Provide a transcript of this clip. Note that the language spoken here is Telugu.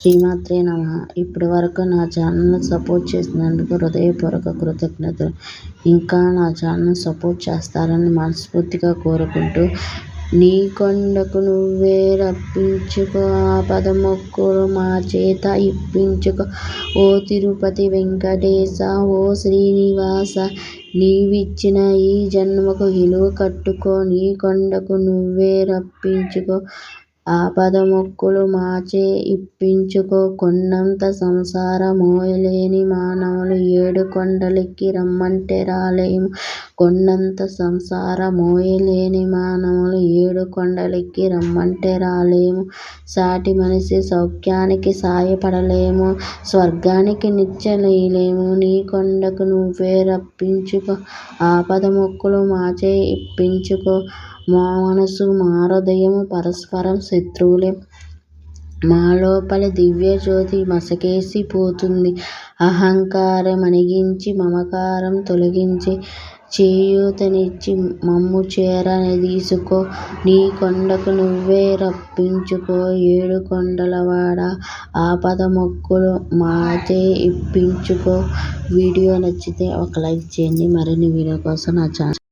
శ్రీమాత్రే నమః. ఇప్పటి వరకు నా ఛానల్ను సపోర్ట్ చేసినందుకు హృదయపూర్వక కృతజ్ఞతలు. ఇంకా నా ఛానల్ను సపోర్ట్ చేస్తారని మనస్ఫూర్తిగా కోరుకుంటూ, నీ కొండకు నువ్వే రప్పించుకో ఆపదమొక్కులు మా చేత ఇప్పించుకో ఓ తిరుపతి వెంకటేశ ఓ శ్రీనివాస నీవిచ్చిన ఈ జన్మకు విలువ కట్టుకో నీ కొండకు నువ్వే రప్పించుకో ఆపదమొక్కులు మాచే ఇప్పించుకో కొండంత సంసార మోయలేని మానవులు ఏడు కొండలెక్కి రమ్మంటే రాలేము కొండంత సంసార మోయలేని మానవులు ఏడు కొండలెక్కి రమ్మంటే రాలేము సాటి మనిషి సౌఖ్యానికి సాయపడలేము స్వర్గానికి నిచ్చెనలేయలేము నీ కొండకు నువ్వే రప్పించుకో ఆపదమొక్కులు మాచే ఇప్పించుకో మా మనసు మా హృదయము పరస్పరం శత్రువులే మా లోపలి దివ్యజ్యోతి మసకేసి పోతుంది అహంకారమణిగించి మమకారం తొలగించి చేయూతనిచ్చి మమ్ము చేరదీసుకో నీ కొండకు నువ్వే రప్పించుకో ఏడు కొండలవాడా ఆపదమొక్కులు మాచే ఇప్పించుకో వీడియో నచ్చితే ఒక లైక్ చేయండి. మరిన్ని వీడియో కోసం నా ఛానల్